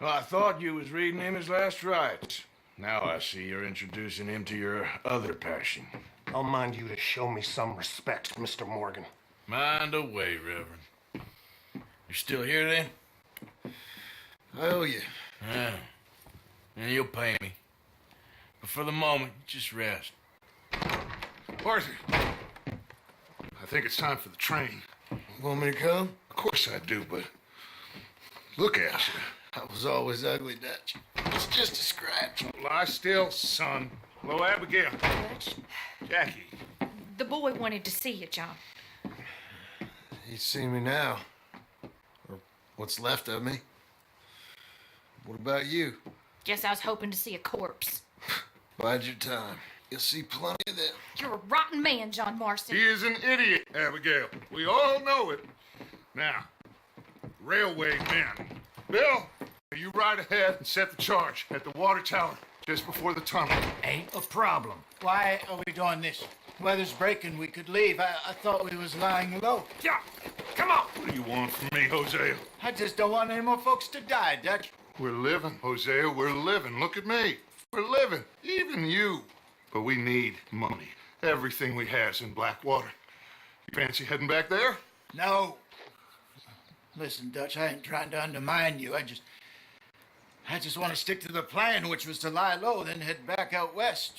Well, I thought you was reading him his last rites. Now I see you're introducing him to your other passion. I'll mind you to show me some respect, Mr. Morgan. Mind away, Reverend. You still here, then? I owe you. Yeah. And you'll pay me. But for the moment, just rest. Arthur, I think it's time for the train. Want me to come? Of course I do, but look at you. I was always ugly, Dutch. It's just a scratch. Lie still, son. Hello, Abigail. Dutch, Jackie. the boy wanted to see you, John. He's seen me now. Or what's left of me. What about you? Guess I was hoping to see a corpse. Bide your time. You'll see plenty of them. You're a rotten man, John Marston. He is an idiot, Abigail. We all know it. Now, railway men. Bill, you ride ahead and set the charge at the water tower just before the tunnel. Ain't a problem. Why are we doing this? Weather's breaking. We could leave. I thought we was lying low. Yeah, come on. What do you want from me, Hosea? I just don't want any more folks to die, Dutch. We're living, Hosea. We're living. Look at me. We're living. Even you. But we need money. Everything we has in Blackwater. You fancy heading back there? No. Listen, Dutch, I ain't trying to undermine you. I just want to stick to the plan, which was to lie low, then head back out west.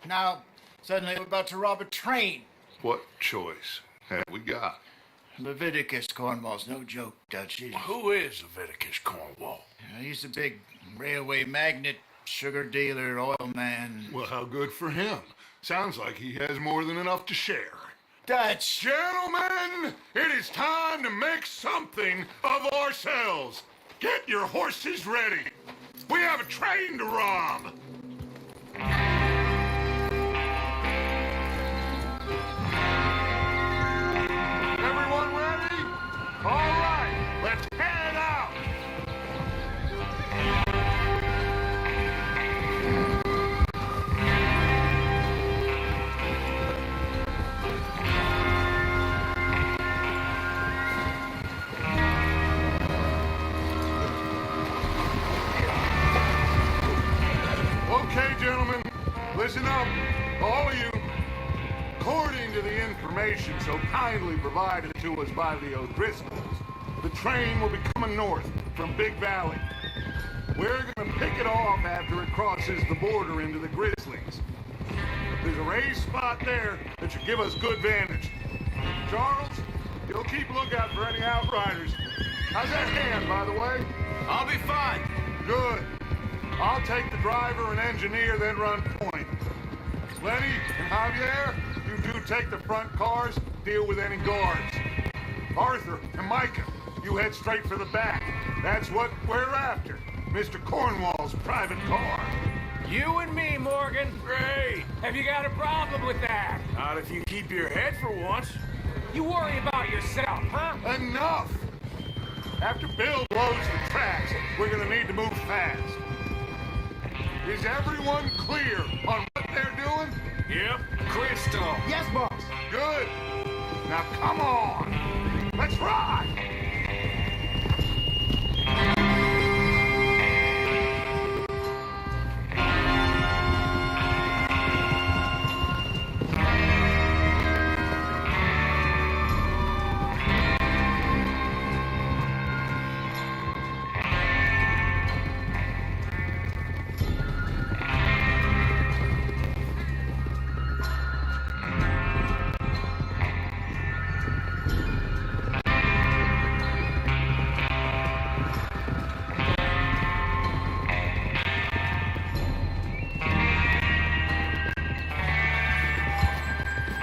Now, suddenly we're about to rob a train. What choice have we got? Leviticus Cornwall's no joke, Dutch. Who is Leviticus Cornwall? He's a big railway magnate, sugar dealer, oil man. Well, how good for him. Sounds like he has more than enough to share. Dutch! Gentlemen, it is time to make something of ourselves. Get your horses ready. We have a train to rob. Everyone ready? All right, let's head out. Okay, gentlemen, listen up, all of you. According to the information so kindly provided to us by the O'Driscolls, the train will be coming north from Big Valley. We're gonna pick it off after it crosses the border into the Grizzlies. There's a raised spot there that should give us good vantage. Charles, you'll keep lookout for any outriders. How's that hand, by the way? I'll be fine. Good. I'll take the driver and engineer, then run point. Lenny and Javier, you two take the front cars, deal with any guards. Arthur and Micah, you head straight for the back. That's what we're after. Mr. Cornwall's private car. You and me, Morgan. Great. Have you got a problem with that? Not if you keep your head for once. You worry about yourself, huh? Enough! After Bill blows the tracks, we're gonna need to move fast. Is everyone clear on what they're doing? Yep. Crystal. Yes, boss. Good. Now come on. Let's ride.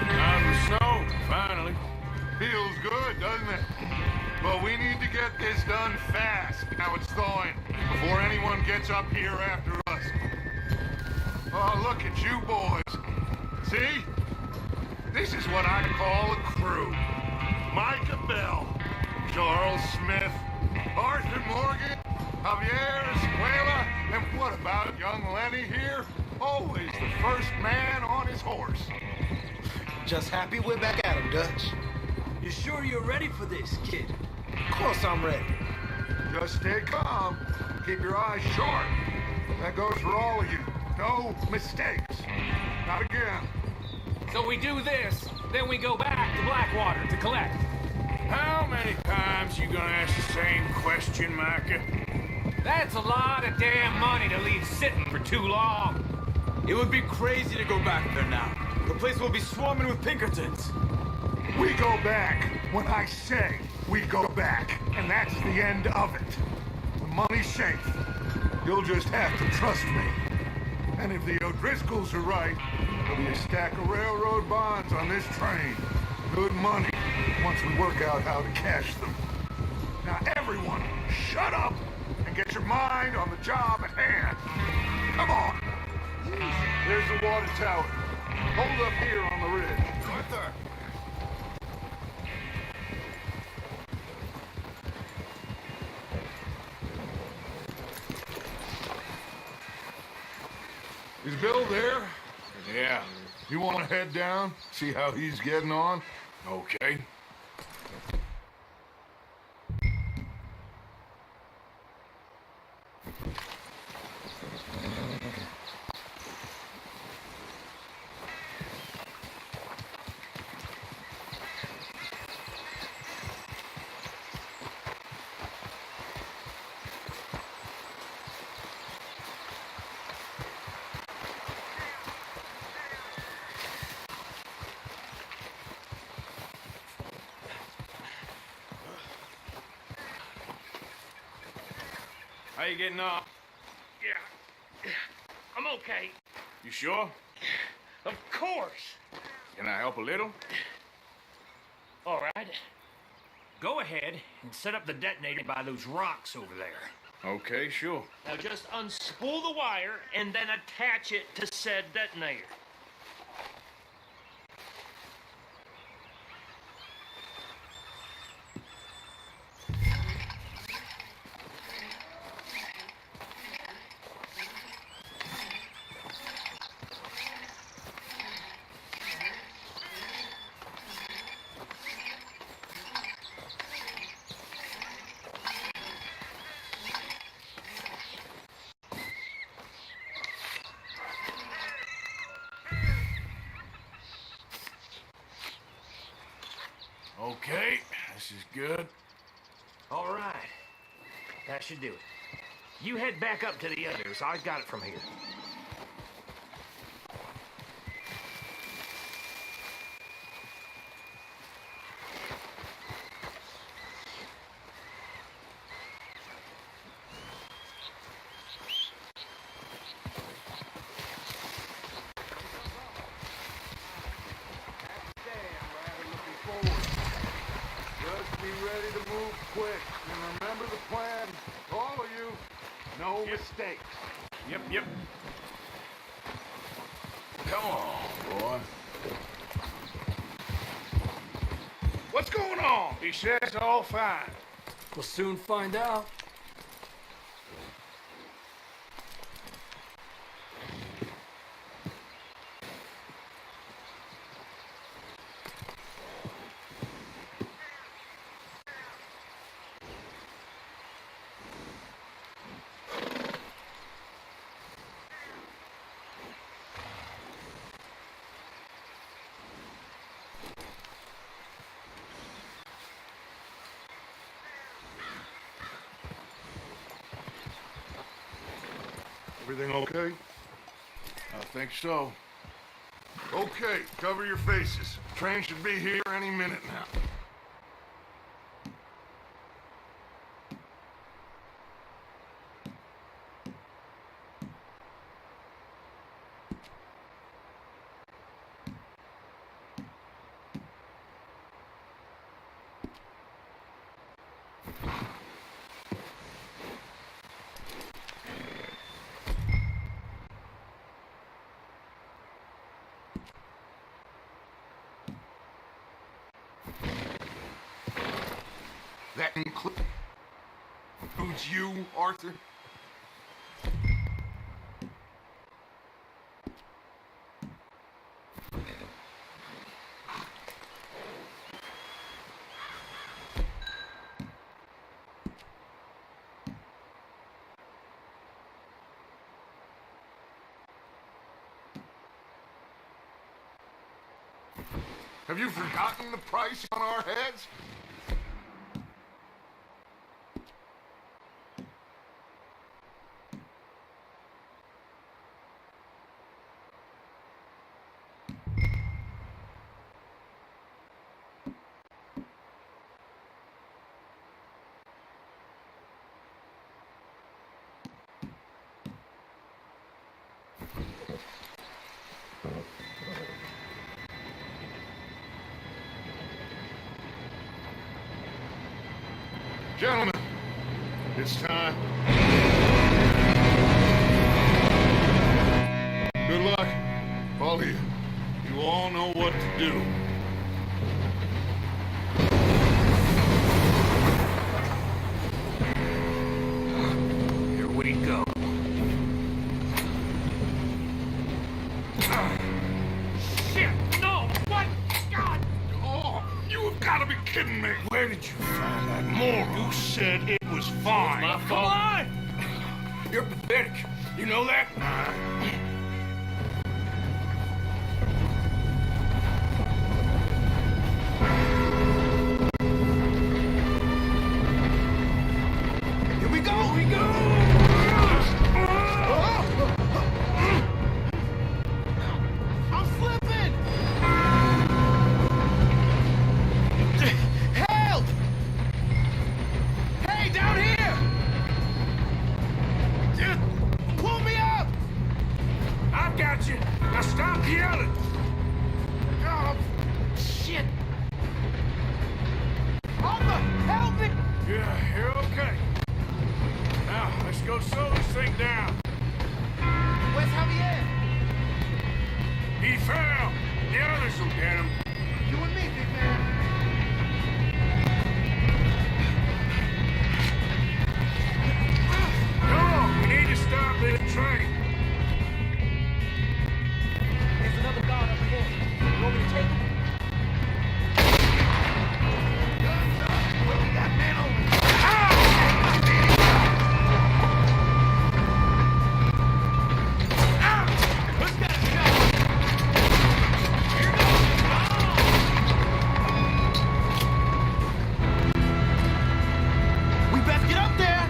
Out of the snow, finally. Feels good, doesn't it? But we need to get this done fast. Now it's thawing, before anyone gets up here after us. Oh, look at you boys. See? This is what I call a crew. Micah Bell, Charles Smith, Arthur Morgan, Javier Escuela, and what about young Lenny here? Always the first man on his horse. Just happy we're back at him, Dutch. You sure you're ready for this, kid? Of course I'm ready. Just stay calm. keep your eyes sharp. That goes for all of you. No mistakes. Not again. So we do this, then we go back to Blackwater to collect. How many times you gonna ask the same question, Micah? That's a lot of damn money to leave sitting for too long. It would be crazy to go back there now. The place will be swarming with Pinkertons. We go back when I say we go back, and that's the end of it. The money's safe. You'll just have to trust me. And if the O'Driscolls are right, there'll be a stack of railroad bonds on this train. Good money, once we work out how to cash them. Now everyone, shut up and get your mind on the job at hand. Come on. There's the water tower. Hold up here on the ridge. Arthur! Is Bill there? Yeah, You want to head down? See how he's getting on? okay. How you getting on? Yeah. I'm okay. You sure? Of course. Can I help a little? All right. Go ahead and set up the detonator by those rocks over there. Okay, sure. Now just unspool the wire and then attach it to said detonator. Okay, this is good. All right. That should do it. You head back up to the others. I got it from here. Just be ready to move quick. And remember the plan. All of you, no mistakes. Yep. Come on, boy. What's going on? He says all fine. We'll soon find out. Everything okay? I think so. Okay, cover your faces. Train should be here any minute now. That includes you, Arthur? Have you forgotten the price on our heads? Gentlemen, it's time. Good luck, all of you. You all know what to do. Here we go. Shit! No! What? God! Oh, you have got to be kidding me. Where did you find that moron? You said it was fine. My fault. Come on! You're pathetic. You know that? Here we go! We go! I'm slipping! Help! Hey, down here! Pull me up! I got you. Now stop yelling. Oh, shit! Arthur, help me! Yeah, you're okay. Now, let's go slow this thing down. Where's Javier? He fell. The others will get him. You and me, big man. No, we need to stop this train. There's another guard up ahead. You want me to take him? We got men over. Who's got a shot? Here goes. We best get up there.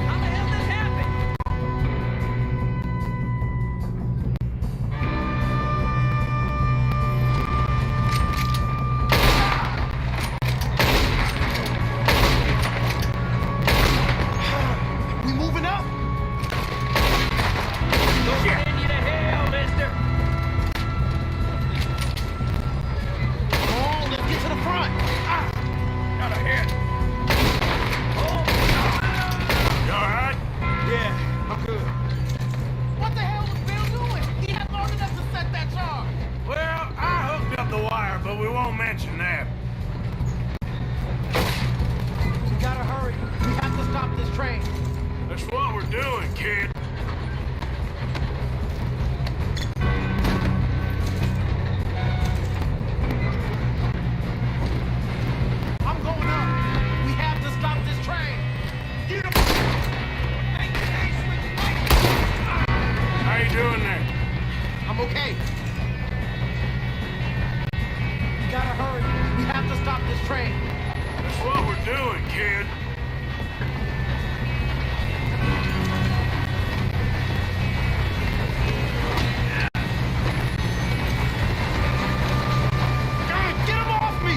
How the hell this happened? We moving up? Don't send you to hell, mister! Oh, let's get to the front. Got a hit. You all right? Yeah, I'm good. What the hell was Bill doing? He had long enough to set that charge. Well, I hooked up the wire, but we won't mention that. We gotta hurry. We have to stop this train. That's what we're doing, kid. I'm going up. We have to stop this train. Get him. How you doing there? I'm okay. We gotta hurry. We have to stop this train. That's what we're doing, kid. Get him off me!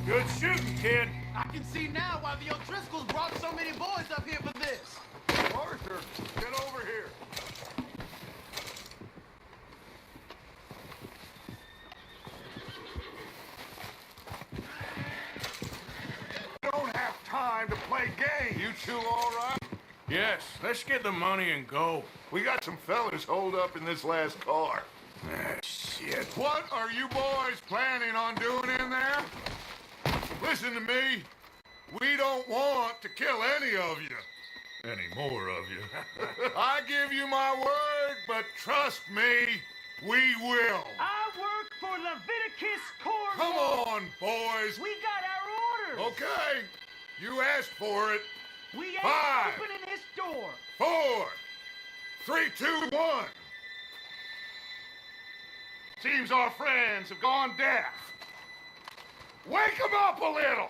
Good shooting, kid. I can see now why the O'Driscolls brought so many boys up here for this. Arthur, get over here. Don't have time to play games. You two all right? Yes, let's get the money and go. We got some fellas holed up in this last car. Ah, shit. What are you boys planning on doing in there? Listen to me. We don't want to kill any of you. Any more of you. I give you my word, but trust me, we will. I work for Leviticus Corps. Come on, boys. We got our orders. Okay, you asked for it. We ain't 5, opening this door. 4, 3, 2, 1. Seems our friends have gone deaf. Wake them up a little.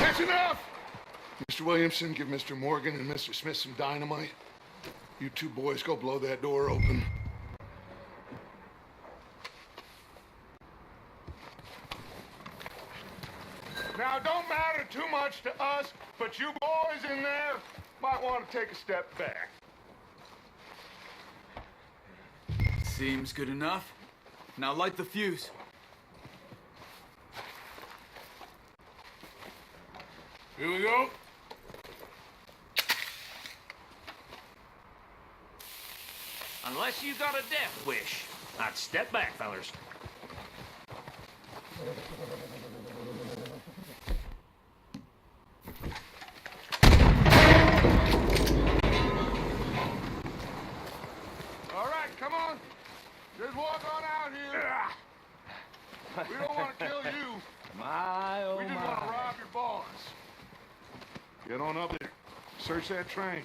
That's enough. Mr. Williamson, give Mr. Morgan and Mr. Smith some dynamite. You two boys go blow that door open. Now, don't matter too much to us, but you boys in there might want to take a step back. Seems good enough. Now light the fuse. Here we go. Unless you got a death wish. I'd step back, fellers. All right, come on. Just walk on out here. We don't want to kill you. My, oh We just want to rob your boss. Get on up there. Search that train.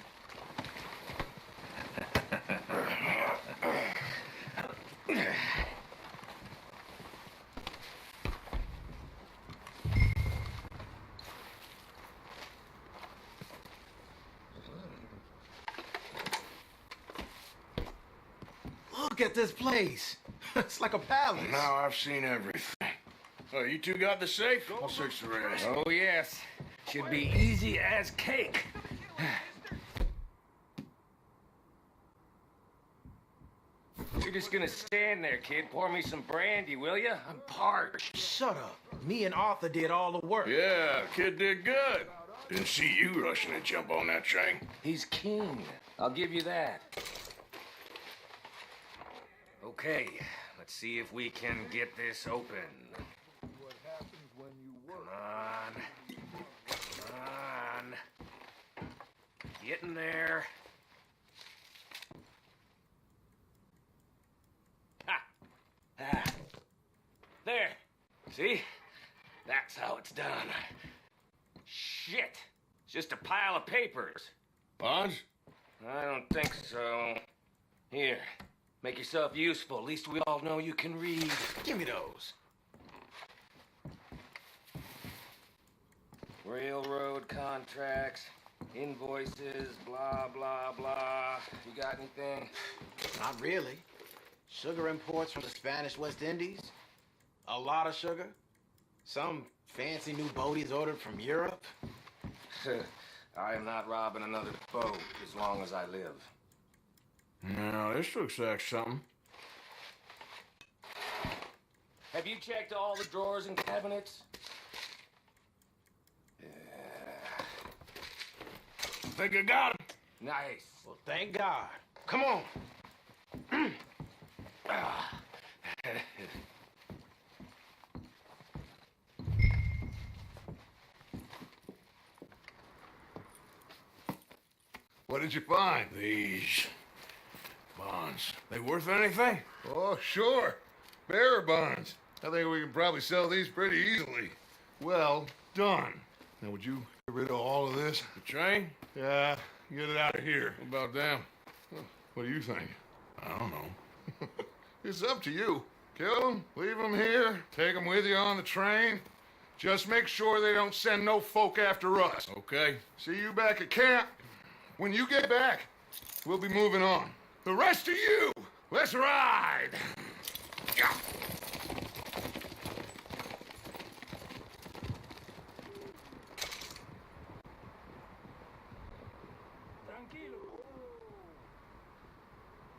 Look at this place. It's like a palace. Now I've seen everything. Oh, you two got the safe? I'll search the rest. Oh, yes. Should be easy as cake. You're just gonna stand there, kid. Pour me some brandy, will you? I'm parched. Shut up. Me and Arthur did all the work. Yeah, kid did good. Didn't see you rushing to jump on that train. He's keen. I'll give you that. Okay, let's see if we can get this open. Come on. Come on. Get in there. Ha! Ah. There. See? That's how it's done. Shit. It's just a pile of papers. Bonds? I don't think so. Here. Make yourself useful. At least we all know you can read. Give me those. Railroad contracts, invoices, blah, blah, blah. You got anything? Not really. Sugar imports from the Spanish West Indies. A lot of sugar. Some fancy new boat he's ordered from Europe. I am not robbing another boat as long as I live. No, this looks like something. Have you checked all the drawers and cabinets? Think I got him. Nice. Well, thank God. Come on. What did you find? These bonds. They worth anything? Oh, sure. Bearer bonds. I think we can probably sell these pretty easily. Well done. Now, would you get rid of all of this? The train? Yeah, get it out of here. What about them? What do you think? I don't know. It's up to you. Kill them, leave them here, take them with you on the train. Just make sure they don't send no folk after us. Okay. See you back at camp. When you get back, we'll be moving on. The rest of you, let's ride! Yeah.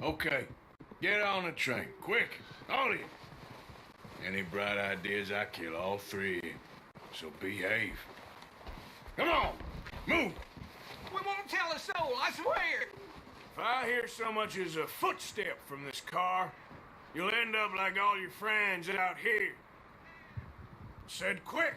Okay. Get on the train. Quick. All of you. Any bright ideas, I kill all three of you. So behave. Come on! Move! We won't tell a soul, I swear. If I hear so much as a footstep from this car, you'll end up like all your friends out here. Said quick!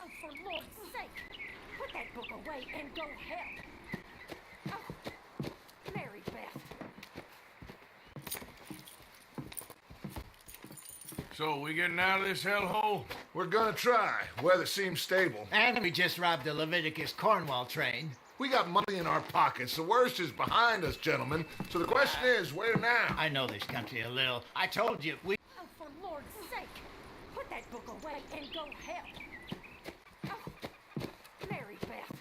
Oh, for Lord's sake, put that book away and go help. Oh, Mary Beth. So, we getting out of this hellhole? We're gonna try. Weather seems stable. And we just robbed the Leviticus Cornwall train. We got money in our pockets. The worst is behind us, gentlemen. So the question is, where now? I know this country a little. I told you, we... Oh, for Lord's sake, put that book away and go help. Oh, Mary Beth.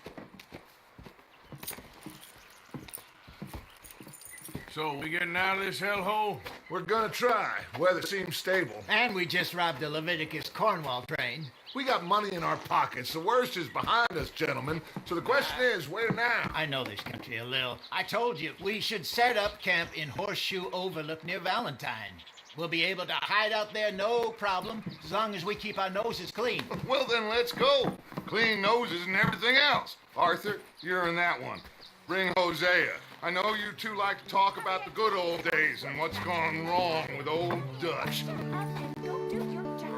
So, we getting out of this hellhole? We're gonna try. Weather seems stable. And we just robbed the Leviticus Cornwall train. We got money in our pockets. The worst is behind us, gentlemen. So the question is, where now? I know this country a little. I told you, we should set up camp in Horseshoe Overlook near Valentine. We'll be able to hide out there no problem, as long as we keep our noses clean. Well, then let's go. Clean noses and everything else. Arthur, you're in that one. Bring Hosea. I know you two like to talk about the good old days and what's gone wrong with old Dutch. Shut up and go do your job.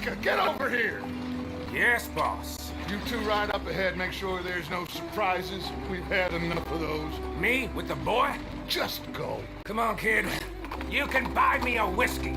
Micah, get over here. Yes, boss. You two ride up ahead, make sure there's no surprises. We've had enough of those. Me with the boy? Just go. Come on, kid. You can buy me a whiskey.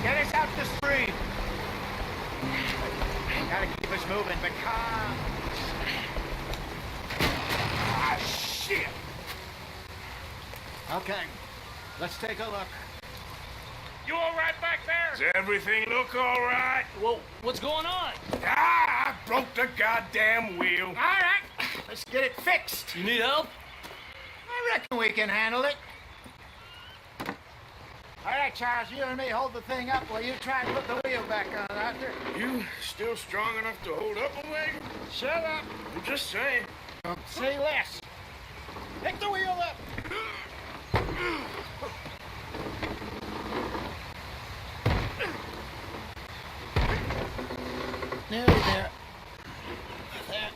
Get us out the street. Gotta keep us moving, but calm. Ah, shit! Okay, let's take a look. You all right back there? Does everything look all right? Well, what's going on? Ah, I broke the goddamn wheel. All right, let's get it fixed. You need help? I reckon we can handle it. All right, Charles, you and me hold the thing up while you try and put the wheel back on, Arthur. You still strong enough to hold up a wagon? Shut up. I'm just saying. Say less. Pick the wheel up. Nearly there. There.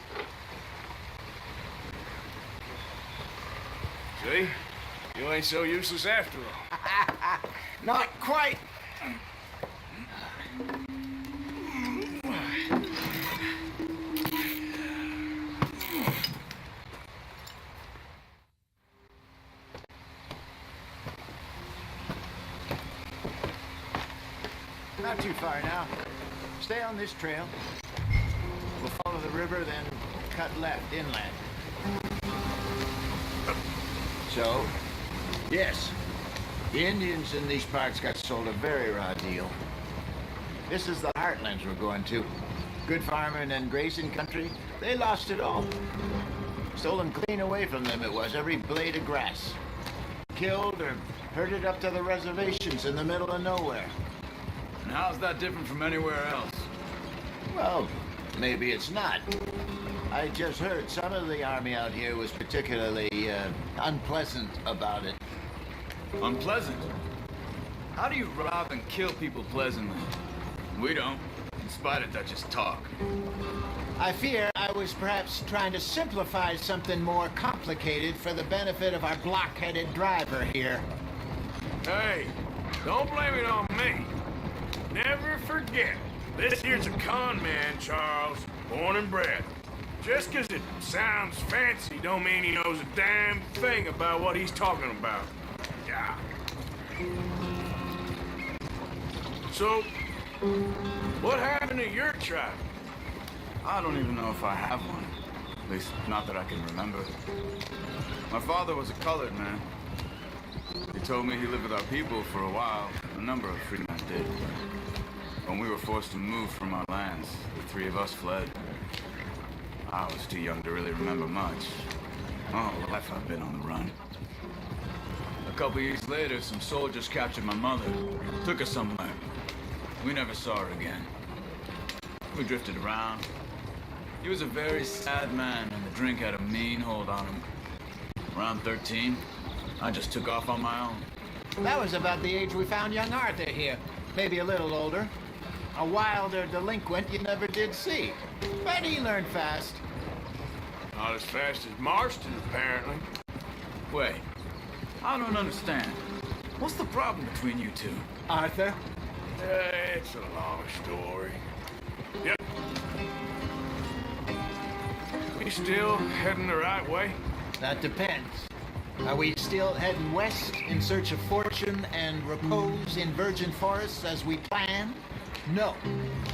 See? You ain't so useless after all. Not quite. Not too far now. Stay on this trail. We'll follow the river, then cut left inland. So, yes, the Indians in these parts got sold a very raw deal. This is the heartlands we're going to. Good farming and grazing country, they lost it all. Stolen clean away from them it was, every blade of grass. Killed or herded up to the reservations in the middle of nowhere. And how's that different from anywhere else? Well, maybe it's not. I just heard some of the army out here was particularly unpleasant about it. Unpleasant? How do you rob and kill people pleasantly? We don't, in spite of Dutch's talk. I fear I was perhaps trying to simplify something more complicated for the benefit of our block-headed driver here. Hey, don't blame it on me. Never forget, this here's a con man, Charles, born and bred. Just 'cause it sounds fancy don't mean he knows a damn thing about what he's talking about. Yeah. So, what happened to your tribe? I don't even know if I have one. At least, not that I can remember. My father was a colored man. He told me he lived with our people for a while. A number of free men did. When we were forced to move from our lands, the three of us fled. I was too young to really remember much. All life I've been on the run. A couple years later, some soldiers captured my mother, took her somewhere. We never saw her again. We drifted around. He was a very sad man, and the drink had a mean hold on him. Around 13, I just took off on my own. That was about the age we found young Arthur here. Maybe a little older. A wilder delinquent you never did see. But he learned fast. Not as fast as Marston, apparently. Wait, I don't understand. What's the problem between you two? Arthur? It's a long story. Yep. We still heading the right way? That depends. Are we still heading west in search of fortune and repose in virgin forests as we planned? No.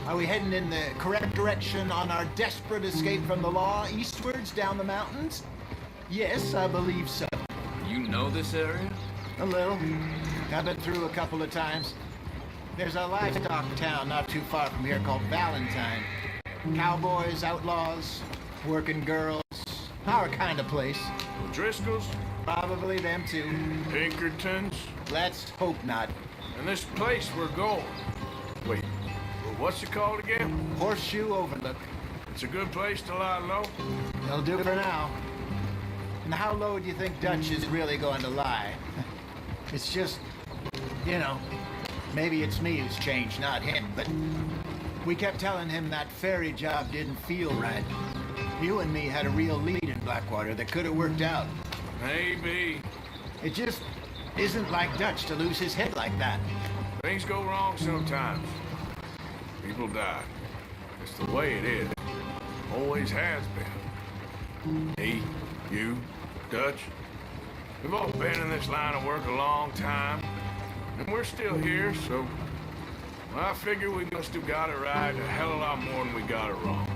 Are we heading in the correct direction on our desperate escape from the law eastwards down the mountains? Yes, I believe so. You know this area? A little. I've been through a couple of times. There's a livestock town not too far from here called Valentine. Cowboys, outlaws, working girls, Our kind of place. Driscoll's, Probably them too. Pinkertons, Let's hope not. and this place we're going. Wait, what's it called again? Horseshoe Overlook. It's a good place to lie low. They'll do for now. And how low do you think Dutch is really going to lie? It's just, you know, maybe it's me who's changed, not him, but we kept telling him that ferry job didn't feel right. You and me had a real lead in Blackwater that could have worked out. Maybe. It just isn't like Dutch to lose his head like that. Things go wrong sometimes. People die. It's the way it is. Always has been. Me, you, Dutch. We've all been in this line of work a long time. And we're still here, so... well, I figure we must have got it right a hell of a lot more than we got it wrong.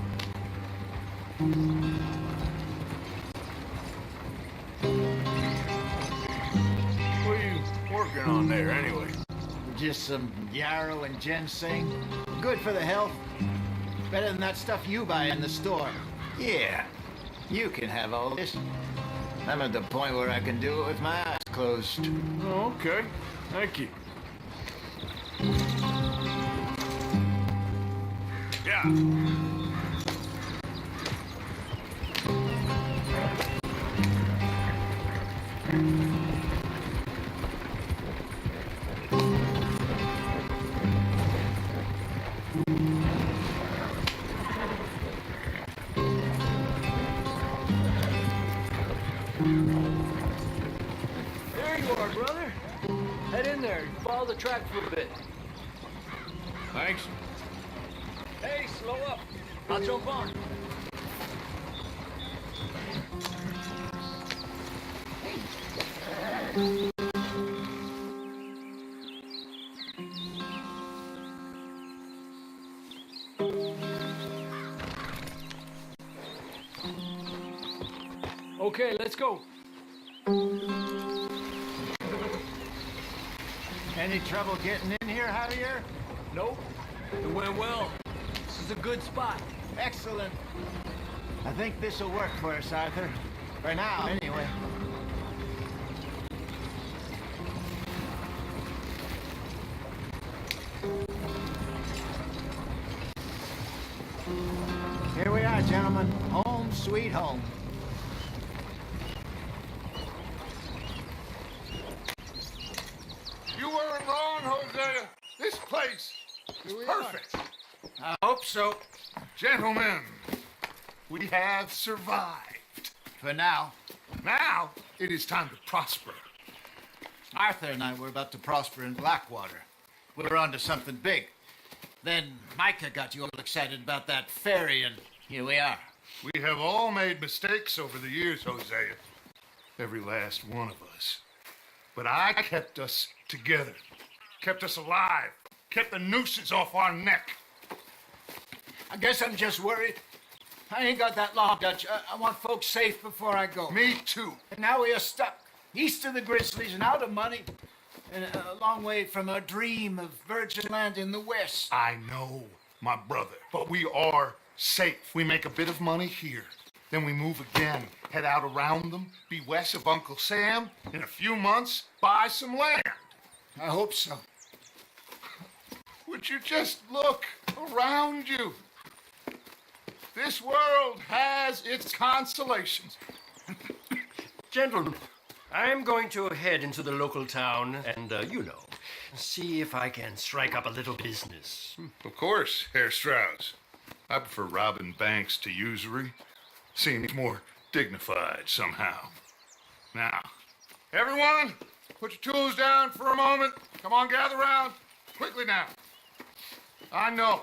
What are you working on there, anyway? Just some yarrow and ginseng. Good for the health. Better than that stuff you buy in the store. Yeah, you can have all this. I'm at the point where I can do it with my eyes closed. Oh, okay. Thank you. Yeah. There you are, brother. Head in there and follow the track for a bit. Thanks. Hey, slow up. I'll jump on. Okay, let's go. Any trouble getting in here, Javier? Nope. It went well. This is a good spot. Excellent. I think this'll work for us, Arthur. For now, anyway. Here we are, gentlemen. Home sweet home. You weren't wrong, Hosea. This place is perfect. I hope so. Gentlemen, we have survived. For now. Now, it is time to prosper. Arthur and I were about to prosper in Blackwater. We were onto something big. Then Micah got you all excited about that ferry, and here we are. We have all made mistakes over the years, Hosea. Every last one of us. But I kept us together. Kept us alive. Kept the nooses off our neck. I guess I'm just worried. I ain't got that long, Dutch. I want folks safe before I go. Me too. And now we are stuck east of the Grizzlies and out of money, and a long way from a dream of virgin land in the west. I know, my brother, but we are safe. We make a bit of money here. Then we move again, head out around them, be west of Uncle Sam. In a few months, buy some land. I hope so. Would you just look around you? This world has its consolations. Gentlemen, I'm going to head into the local town and, see if I can strike up a little business. Of course, Herr Strauss. I prefer robbing banks to usury. Seems more dignified somehow. Now, everyone, put your tools down for a moment. Come on, gather round. Quickly now. I know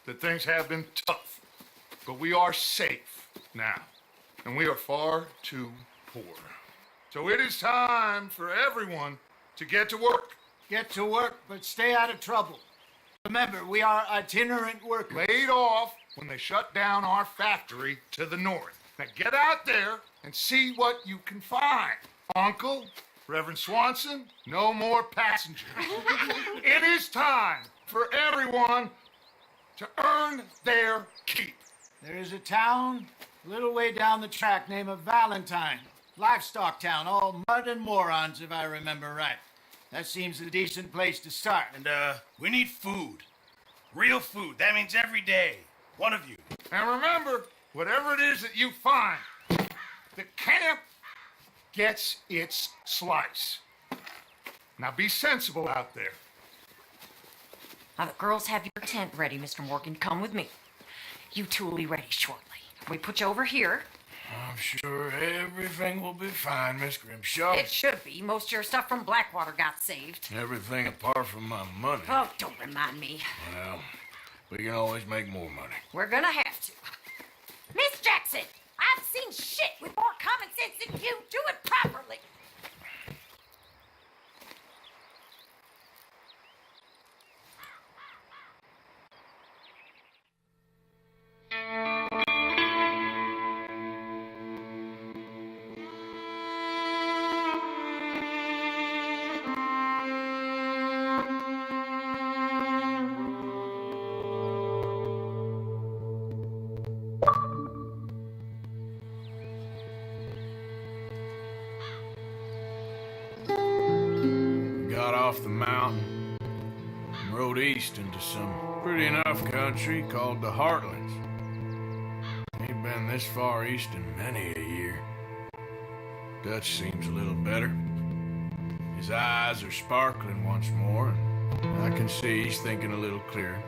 that things have been tough, but we are safe now, and we are far too poor. So it is time for everyone to get to work. Get to work, but stay out of trouble. Remember, we are itinerant workers. Laid off when they shut down our factory to the north. Now get out there and see what you can find. Uncle, Reverend Swanson, no more passengers. It is time for everyone to earn their keep. There is a town A little way down the track, name of Valentine. Livestock town, all mud and morons, if I remember right. That seems a decent place to start. And, we need food. Real food. That means every day. One of you. And remember, whatever it is that you find, the camp gets its slice. Now be sensible out there. Now, the girls have your tent ready, Mr. Morgan. Come with me. You two will be ready shortly. We put you over here. I'm sure everything will be fine, Miss Grimshaw. It should be. Most of your stuff from Blackwater got saved. Everything apart from my money. Oh, don't remind me. Well, we can always make more money. We're gonna have to. Miss Jackson, I've seen shit with more common sense than you. Do it properly. Off the mountain and rode east into some pretty enough country called the Heartlands. Ain't been this far east in many a year. Dutch seems a little better. His eyes are sparkling once more, and I can see he's thinking a little clearer.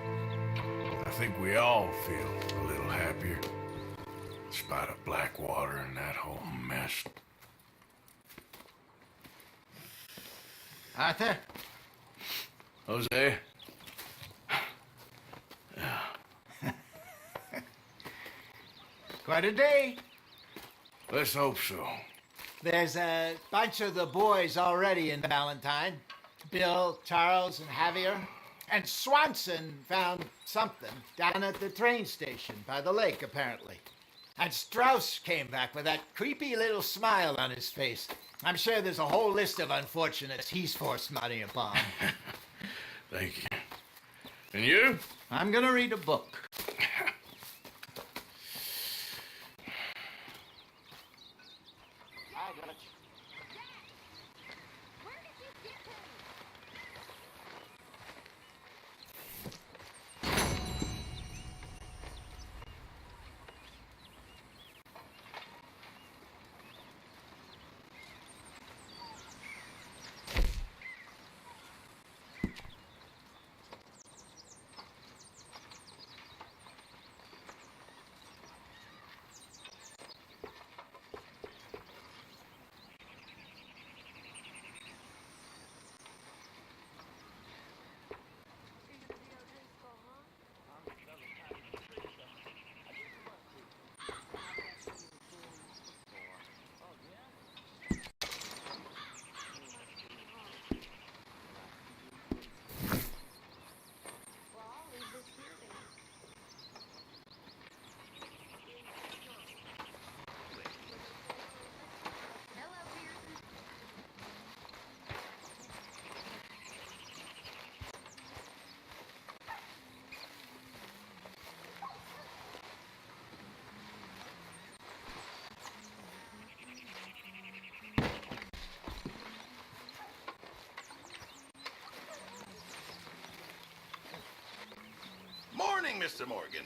I think we all feel a little happier, in spite of Blackwater and that whole mess. Arthur? Jose? Quite a day. Let's hope so. There's a bunch of the boys already in Valentine. Bill, Charles, and Javier. And Swanson found something down at the train station by the lake, apparently. And Strauss came back with that creepy little smile on his face. I'm sure there's a whole list of unfortunates he's forced money upon. Thank you. And you? I'm gonna read a book. Morning, Mr. Morgan.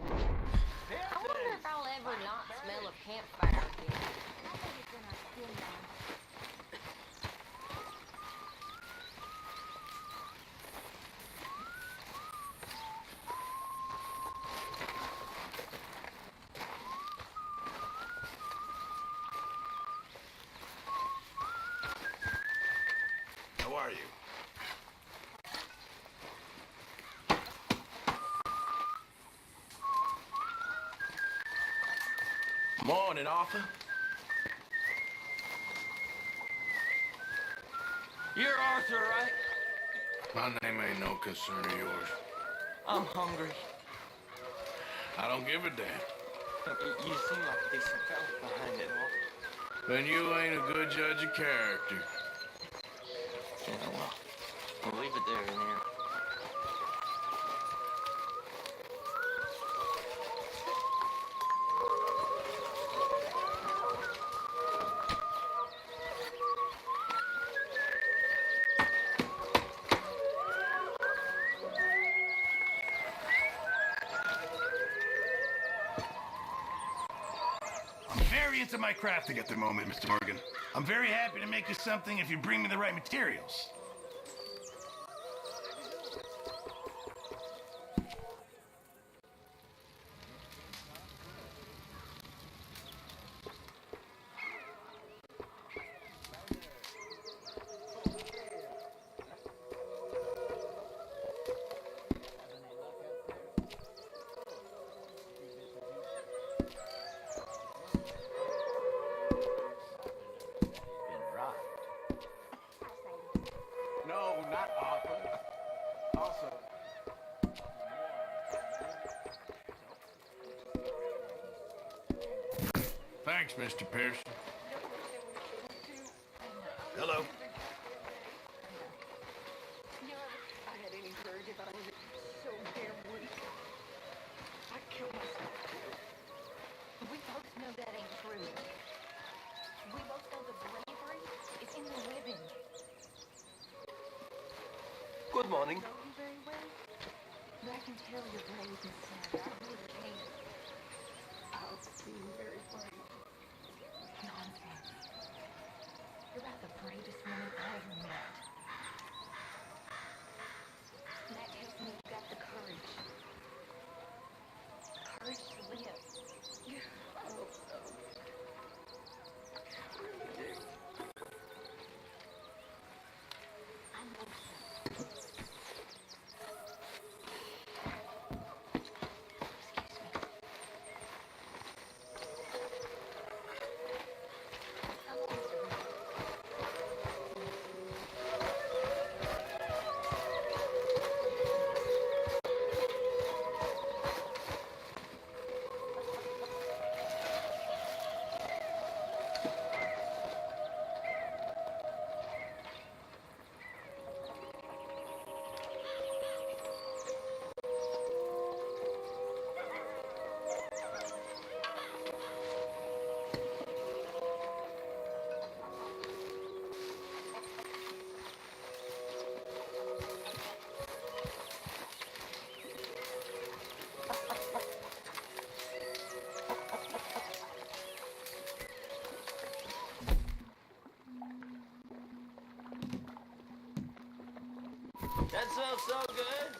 I wonder if I'll ever not smell a campfire again. How are you? Morning, Arthur. You're Arthur, right? My name ain't no concern of yours. I'm hungry. I don't give a damn. You seem like a decent fella behind it all. Then you ain't a good judge of character. Yeah, well, we'll leave it there then. I'm very into my crafting at the moment, Mr. Morgan. I'm very happy to make you something if you bring me the right materials. No, not Arthur. Also. Thanks, Mr. Pearson. Hello. I had any courage if I was so damn weak. I'd kill myself. We both know that ain't true. We both know the bravery is in the living. Good morning. Know you very well, but I can tell you're brave inside. I really can. I'll be very brave. Nonsense. You're about the bravest woman I ever met. And that tells me you got the courage. Courage to live. I hope so. I really do. I know so. That smells so good.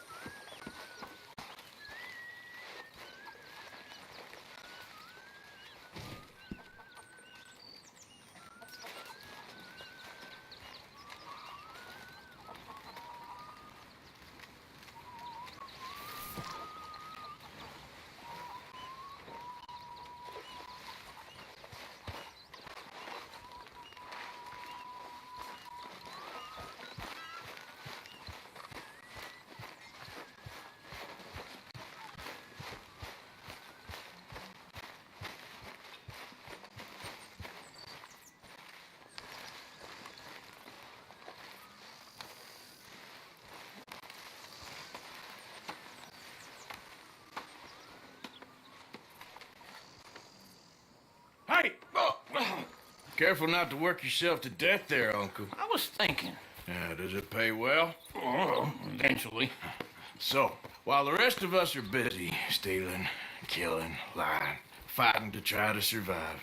Hey! Oh. Careful not to work yourself to death there, Uncle. I was thinking. Yeah, does it pay well? Oh, eventually. So, while the rest of us are busy stealing, killing, lying, fighting to try to survive.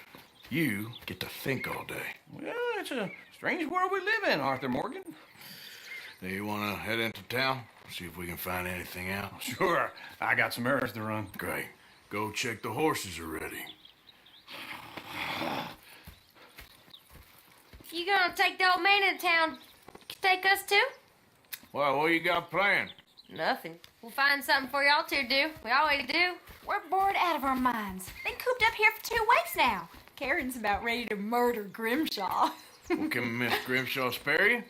You get to think all day. Well, it's a strange world we live in, Arthur Morgan. Do you want to head into town? See if we can find anything out? Sure. I got some errands to run. Great. Go check the horses are ready. You gonna take the old man into town? Take us too? Well, what you got planned? Nothing. We'll find something for y'all to do. We always do. We're bored out of our minds. Been cooped up here for 2 weeks now. Karen's about ready to murder Grimshaw. Well, can Miss Grimshaw spare you?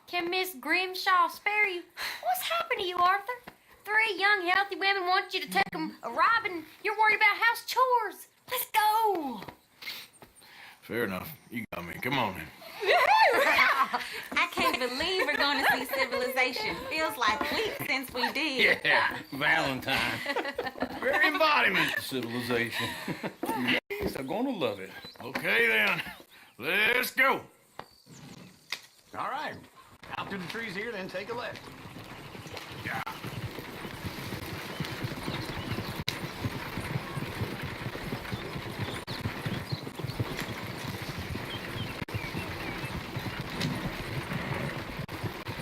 Can Miss Grimshaw spare you? What's happened to you, Arthur? 3 young, healthy women want you to take them a robin. You're worried about house chores. Let's go. Fair enough. You got me. Come on then. I can't believe we're going to see civilization. Feels like weeks since we did. Yeah, Valentine. Very embodiment of civilization. Yes, I'm gonna love it. Okay then. Let's go. All right. Out through the trees here, then take a left. Yeah.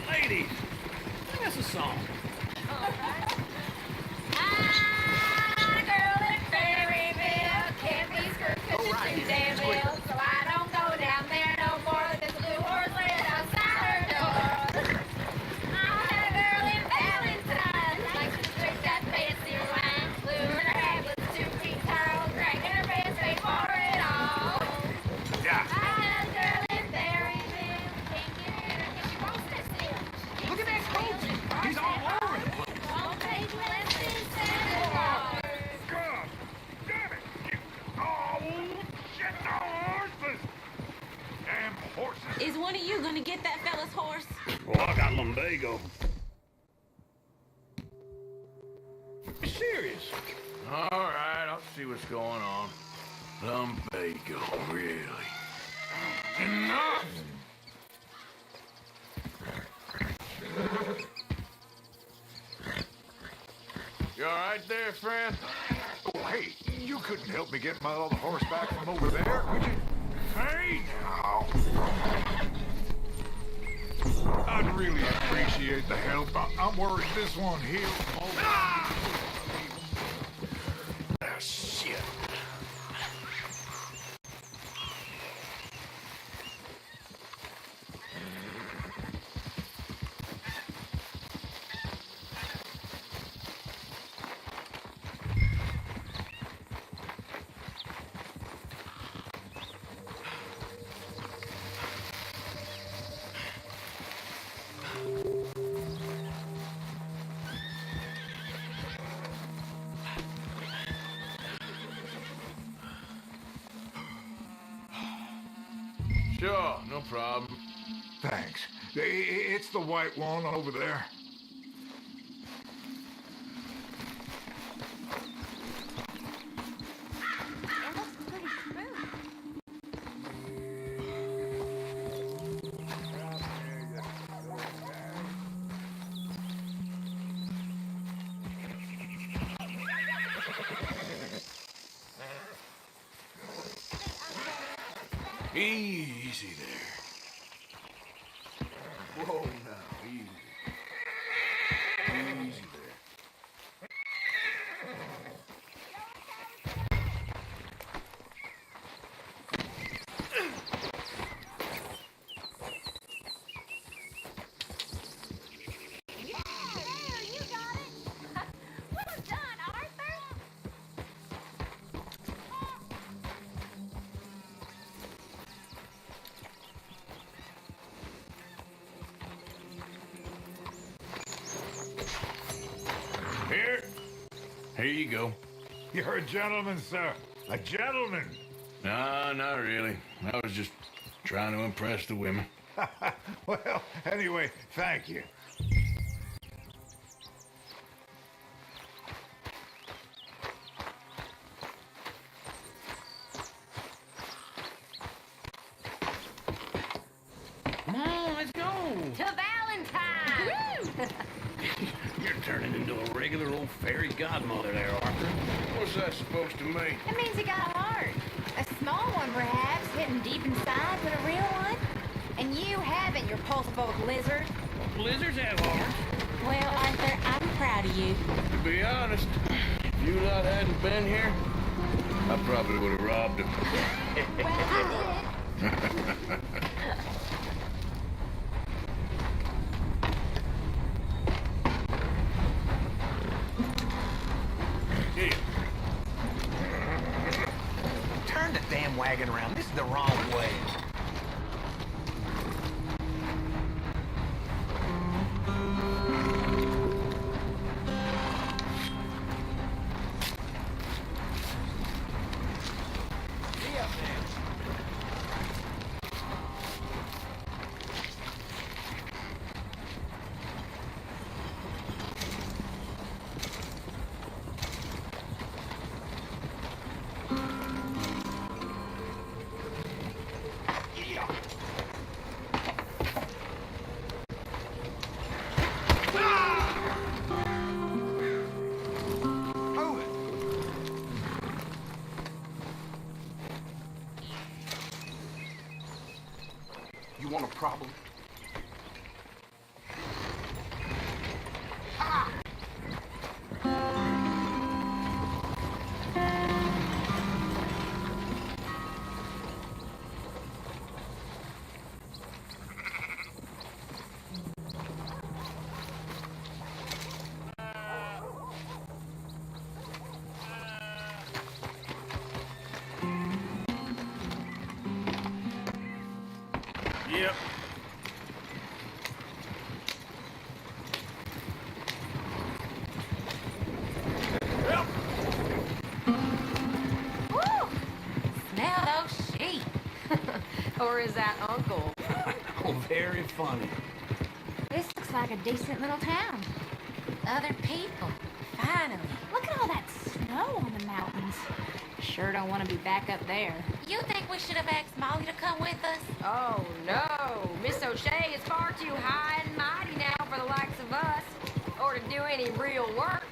Ladies, sing us a song. So I don't go down there no more. There's a blue horse laying outside her door. I had a girl in Valentine, likes to drink that fancy wine. Blue in her head with 2 feet tall, dragging her pants paid for it all. Yeah. I had a girl in Berryville, can't get her 'cause she won't stay still. Look at that coach. He's all over the place. Won't take less than 7 hours. God damn it! Oh, shit, the horses! Damn horses! Is one of you going to get that fella's horse? Well, I got lumbago. Serious. All right, I'll see what's going on. Lumbago, really. Enough! You all right there, friend? Oh, hey, you couldn't help me get my other horse back from over there, could you? Hey, now. I'd really appreciate the help. I'm worried this one here. Ah, shit. Sure, no problem. Thanks. It's the white one over there. It looks pretty smooth. Easy there. Whoa, now, easy. Easy there. Yeah, there, you got it. Well done, Arthur. Here you go. You're a gentleman, sir. A gentleman. No, not really. I was just trying to impress the women. Well, anyway, thank you. Come on, let's go. To Valentine. You're turning into a regular old fairy godmother there, Arthur. What's that supposed to mean? It means you got a heart. A small one, perhaps, hidden deep inside, but a real one. And you haven't, you pulse-bolt lizard. Blizzards have hearts. Well, Arthur, I'm proud of you. To be honest, if you lot hadn't been here, I probably would have robbed him. Well, I did. Here. Turn the damn wagon around. This is the wrong way. You want a problem? Yep. Woo! Smell those sheep. Or is that Uncle? Oh, very funny. This looks like a decent little town. Other people. Finally. Look at all that snow on the mountains. Sure don't want to be back up there. You think we should have asked Molly to come with us? Oh, no. Miss O'Shea is far too high and mighty now for the likes of us, or to do any real work.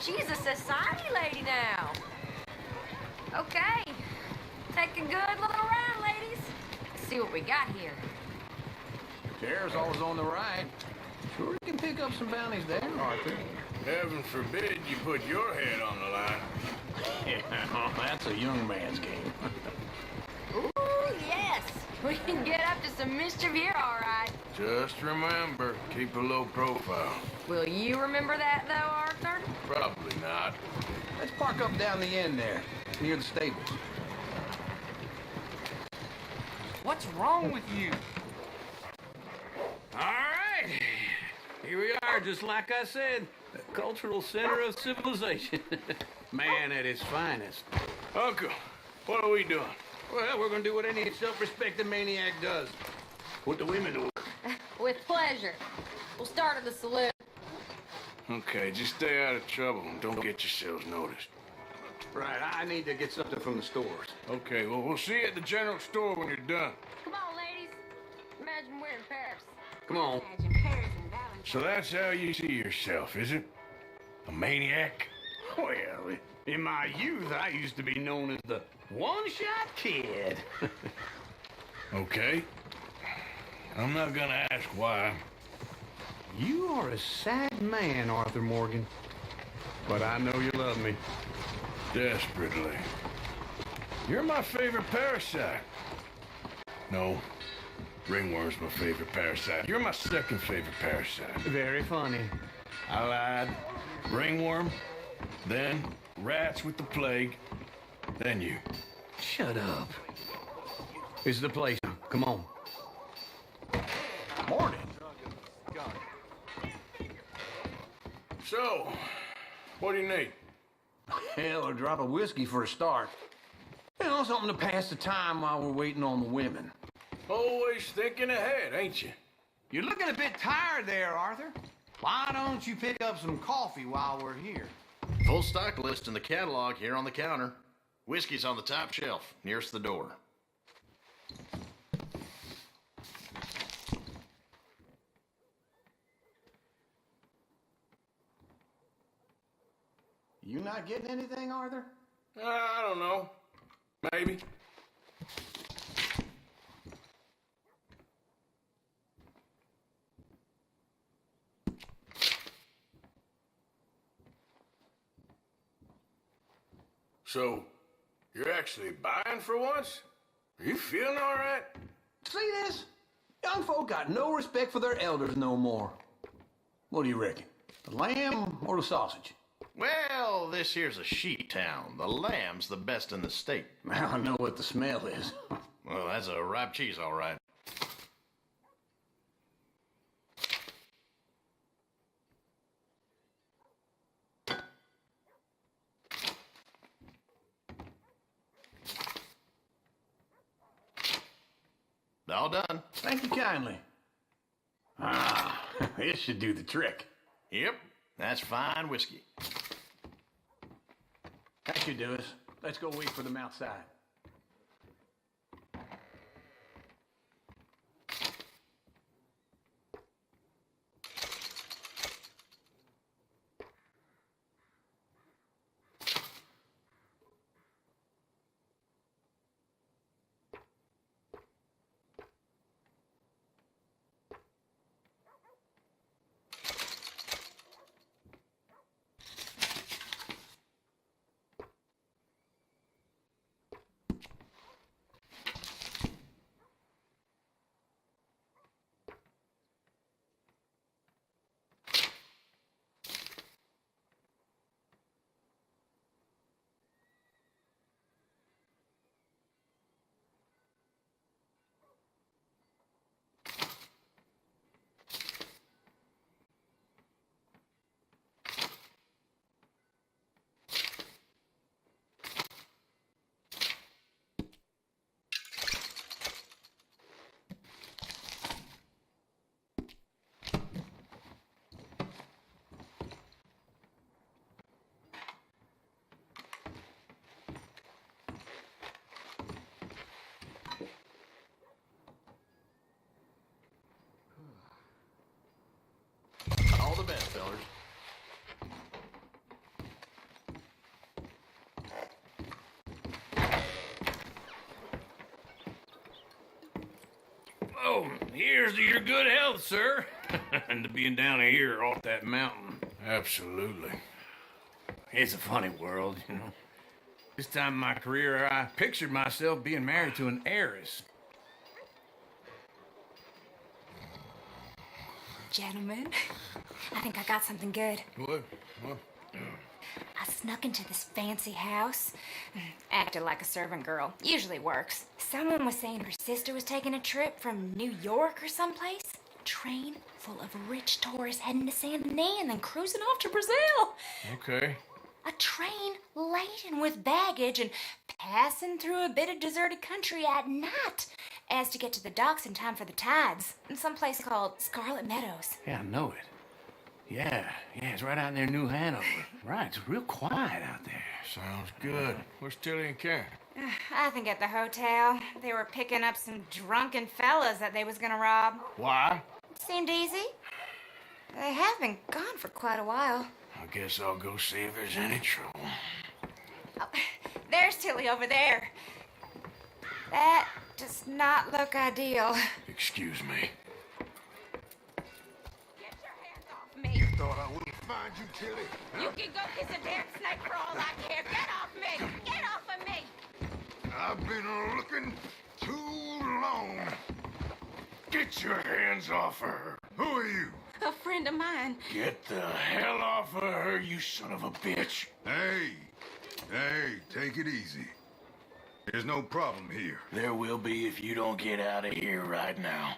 She's a society lady now. Okay. Take a good look around, ladies. Let's see what we got here. Chair's always on the right. Sure you can pick up some bounties there, Arthur. Heaven forbid you put your head on the line. Yeah, that's a young man's game. Ooh, yes. We can get up to some mischief here, all right. Just remember, keep a low profile. Will you remember that, though, Arthur? Probably not. Let's park up down the end there, near the stables. What's wrong with you? All right. Here we are, just like I said. The cultural center of civilization. Man at his finest. Uncle, what are we doing? Well, we're gonna do what any self-respecting maniac does. Put the women to work. With pleasure. We'll start at the saloon. Okay, just stay out of trouble and don't get yourselves noticed. Right, I need to get something from the stores. Okay, well, we'll see you at the general store when you're done. Come on, ladies. Imagine we're in Paris. Come on. Imagine Paris and Valentine. So that's how you see yourself, is it? A maniac? Well, in my youth, I used to be known as the one-shot kid. Okay. I'm not gonna ask why. You are a sad man, Arthur Morgan. But I know you love me. Desperately. You're my favorite parasite. No, ringworm's my favorite parasite. You're my second favorite parasite. Very funny. I lied. Ringworm, then rats with the plague, then you. Shut up. This is the place. Come on. Morning. So, what do you need? Hell, a drop of whiskey for a start. You know, something to pass the time while we're waiting on the women. Always thinking ahead, ain't you? You're looking a bit tired there, Arthur. Why don't you pick up some coffee while we're here? Full stock list in the catalog here on the counter. Whiskey's on the top shelf, nearest the door. You not getting anything, Arthur? I don't know. Maybe. So, you're actually buying for once? Are you feeling all right? See this? Young folk got no respect for their elders no more. What do you reckon? The lamb or the sausage? Well, this here's a sheep town. The lamb's the best in the state. I know what the smell is. Well, that's a ripe cheese, all right. All done. Thank you kindly. Ah, this should do the trick. Yep, that's fine whiskey. That should do us. Let's go wait for them outside. All the best, fellers. Oh, here's to your good health, sir. And to being down here off that mountain. Absolutely. It's a funny world, you know. This time in my career, I pictured myself being married to an heiress. Gentlemen, I think I got something good. What? I snuck into this fancy house, acted like a servant girl. Usually works. Someone was saying her sister was taking a trip from New York or someplace. Train full of rich tourists heading to San Denis and then cruising off to Brazil. Okay. A train laden with baggage and passing through a bit of deserted country at night as to get to the docks in time for the tides in some place called Scarlet Meadows. Yeah, I know it. Yeah, it's right out near New Hanover. Right, it's real quiet out there. Sounds good. Where's Tilly and Karen? I think at the hotel. They were picking up some drunken fellas that they was gonna rob. Why? Seemed easy. They have been gone for quite a while. I guess I'll go see if there's any trouble. Oh, there's Tilly over there. That does not look ideal. Excuse me. Me. Thought I wouldn't find you, Tilly. You can go kiss a damn snake for all I care. Get off me! Get off of me! I've been looking too long. Get your hands off her. Who are you? A friend of mine. Get the hell off of her, you son of a bitch. Hey, take it easy. There's no problem here. There will be if you don't get out of here right now.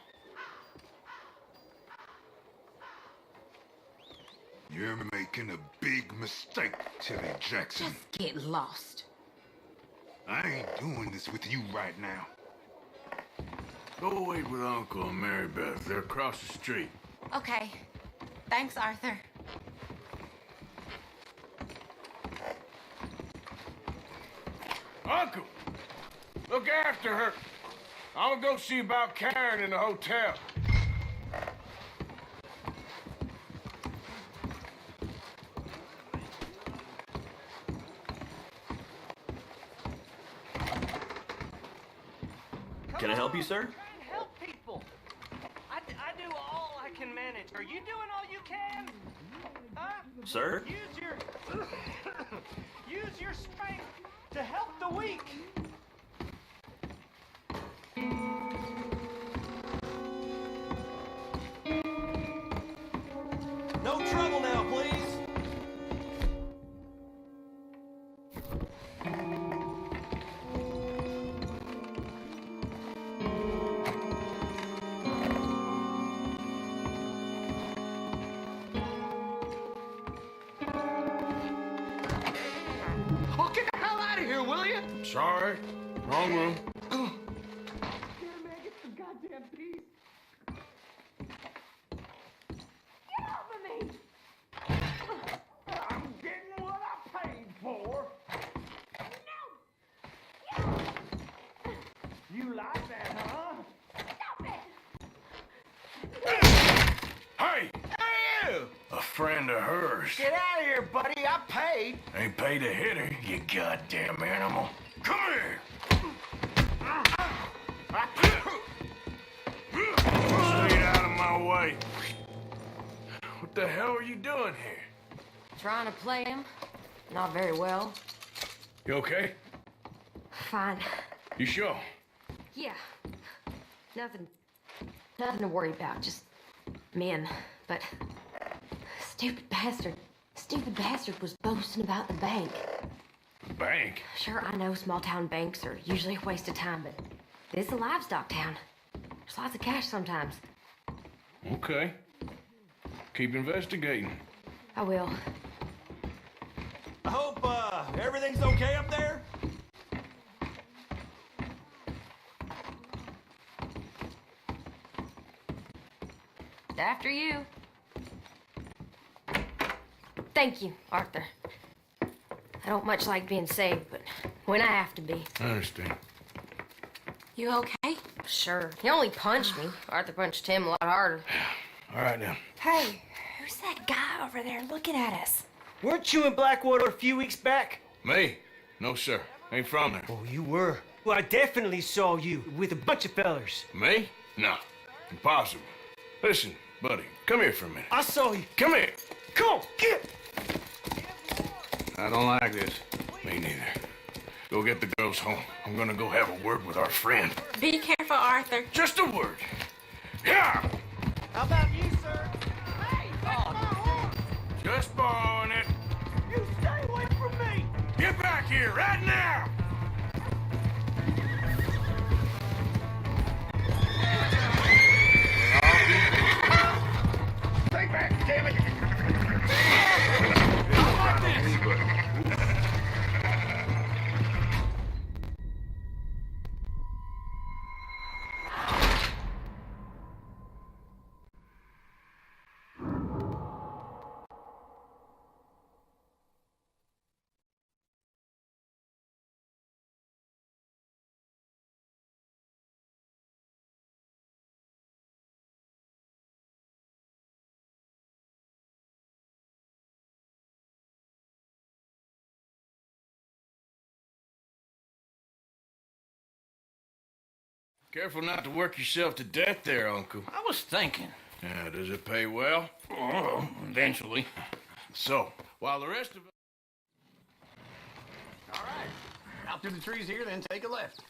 You're making a big mistake, Tilly Jackson. Just get lost. I ain't doing this with you right now. Go wait with Uncle and Mary Beth. They're across the street. Okay. Thanks, Arthur. Uncle! Look after her. I'm gonna go see about Karen in the hotel. Can I help you, sir? Help people. I do all I can manage. Are you doing all you can? Huh? Sir? Use your strength to help the weak. No trouble now, please. Oh, get the hell out of here, will you? Sorry. Wrong room. Get some goddamn peace. Get off of me! I'm getting what I paid for. No! You like that, huh? Stop it! Hey! Hey, you! A friend of hers. Get out of here, buddy. I paid. Ain't paid to hit her, you goddamn animal. Come here! Stay out of my way. What the hell are you doing here? Trying to play him. Not very well. You okay? Fine. You sure? Yeah. Nothing to worry about. Just men. But stupid bastard was boasting about the bank. Bank? Sure, I know small town banks are usually a waste of time, but this is a livestock town. There's lots of cash sometimes. Okay. Keep investigating. I will. I hope, everything's okay up there? After you. Thank you, Arthur. I don't much like being saved, but when I have to be. I understand. You okay? Sure. He only punched me. Arthur punched him a lot harder. All right, now. Hey, who's that guy over there looking at us? Weren't you in Blackwater a few weeks back? Me? No, sir. Ain't from there. Oh, you were. Well, I definitely saw you with a bunch of fellers. Me? No. Impossible. Listen, buddy, come here for a minute. I saw you. Come here. Come on, get! I don't like this. Me neither. Go get the girls home. I'm gonna go have a word with our friend. Be careful, Arthur. Just a word. Yeah! How about you, sir? Hey, that's my horse! Just borrowing it. You stay away from me! Get back here right now! Stay back, damn it! Careful not to work yourself to death there, Uncle. I was thinking. Yeah, does it pay well? Oh, eventually. So, while the rest of us... All right. Out through the trees here, then take a left.